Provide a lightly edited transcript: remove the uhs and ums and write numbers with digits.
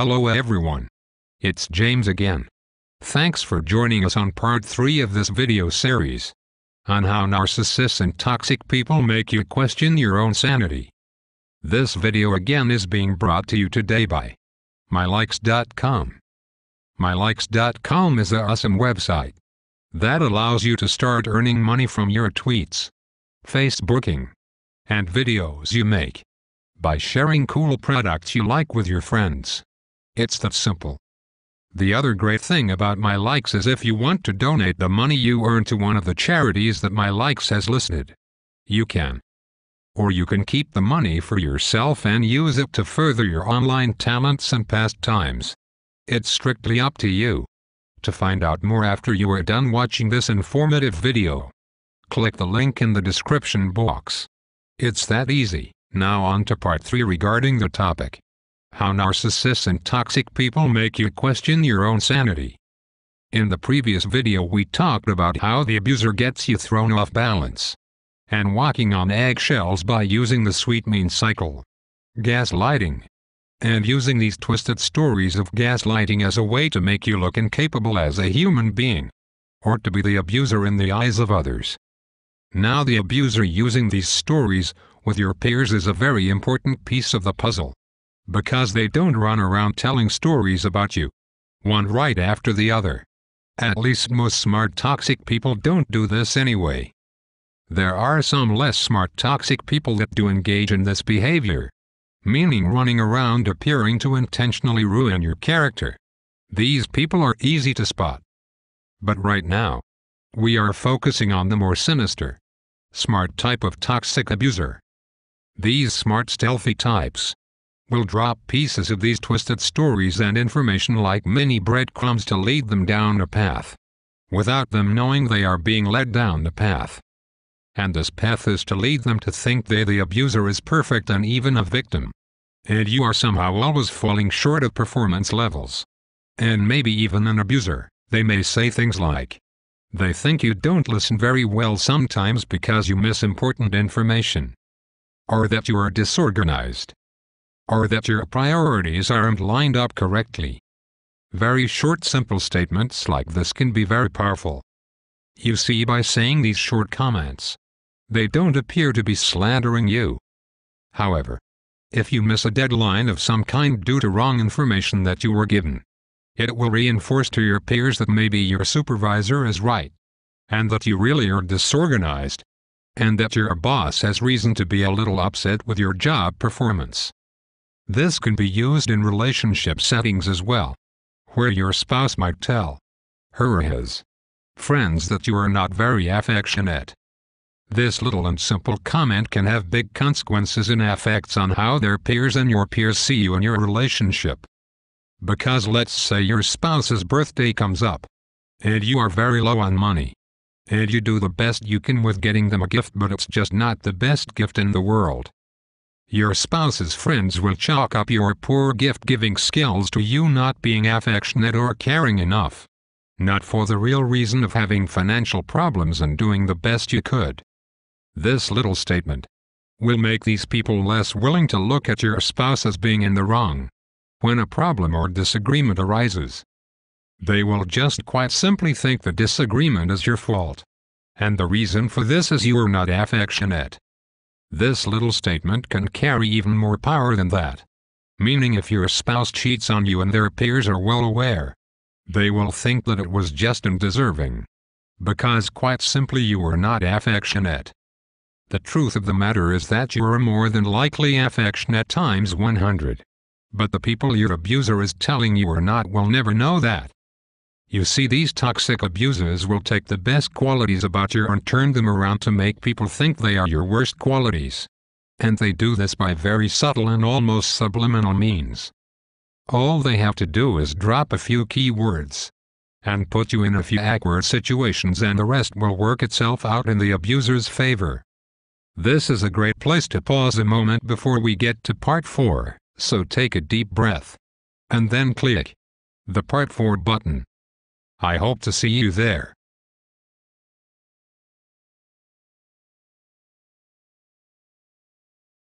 Hello everyone. It's James again. Thanks for joining us on part 3 of this video series on how narcissists and toxic people make you question your own sanity. This video again is being brought to you today by MyLikes.com. MyLikes.com is an awesome website that allows you to start earning money from your tweets, Facebooking, and videos you make by sharing cool products you like with your friends. It's that simple. The other great thing about My Likes is if you want to donate the money you earn to one of the charities that My Likes has listed, you can. Or you can keep the money for yourself and use it to further your online talents and pastimes. It's strictly up to you. To find out more after you are done watching this informative video, click the link in the description box. It's that easy. Now on to part 3 regarding the topic: how narcissists and toxic people make you question your own sanity. In the previous video we talked about how the abuser gets you thrown off balance and walking on eggshells by using the sweet mean cycle, gaslighting, and using these twisted stories of gaslighting as a way to make you look incapable as a human being, or to be the abuser in the eyes of others. Now the abuser using these stories with your peers is a very important piece of the puzzle, because they don't run around telling stories about you, one right after the other. At least most smart toxic people don't do this anyway. There are some less smart toxic people that do engage in this behavior, meaning running around appearing to intentionally ruin your character. These people are easy to spot. But right now, we are focusing on the more sinister, smart type of toxic abuser. These smart stealthy types will drop pieces of these twisted stories and information like mini breadcrumbs to lead them down a path, without them knowing they are being led down the path. And this path is to lead them to think they, the abuser, is perfect and even a victim, and you are somehow always falling short of performance levels, and maybe even an abuser. They may say things like, they think you don't listen very well sometimes because you miss important information, or that you are disorganized, or that your priorities aren't lined up correctly. Very short simple statements like this can be very powerful. You see, by saying these short comments, they don't appear to be slandering you. However, if you miss a deadline of some kind due to wrong information that you were given, it will reinforce to your peers that maybe your supervisor is right, and that you really are disorganized, and that your boss has reason to be a little upset with your job performance. This can be used in relationship settings as well, where your spouse might tell her or his friends that you are not very affectionate. This little and simple comment can have big consequences and effects on how their peers and your peers see you in your relationship. Because let's say your spouse's birthday comes up, and you are very low on money, and you do the best you can with getting them a gift, but it's just not the best gift in the world. Your spouse's friends will chalk up your poor gift-giving skills to you not being affectionate or caring enough, not for the real reason of having financial problems and doing the best you could. This little statement will make these people less willing to look at your spouse as being in the wrong when a problem or disagreement arises. They will just quite simply think the disagreement is your fault, and the reason for this is you are not affectionate. This little statement can carry even more power than that, meaning if your spouse cheats on you and their peers are well aware, they will think that it was just undeserving, because quite simply you are not affectionate. The truth of the matter is that you are more than likely affectionate times 100. But the people your abuser is telling you are not will never know that. You see, these toxic abusers will take the best qualities about you and turn them around to make people think they are your worst qualities. And they do this by very subtle and almost subliminal means. All they have to do is drop a few key words and put you in a few awkward situations, and the rest will work itself out in the abuser's favor. This is a great place to pause a moment before we get to part 4, so take a deep breath and then click the part 4 button. I hope to see you there.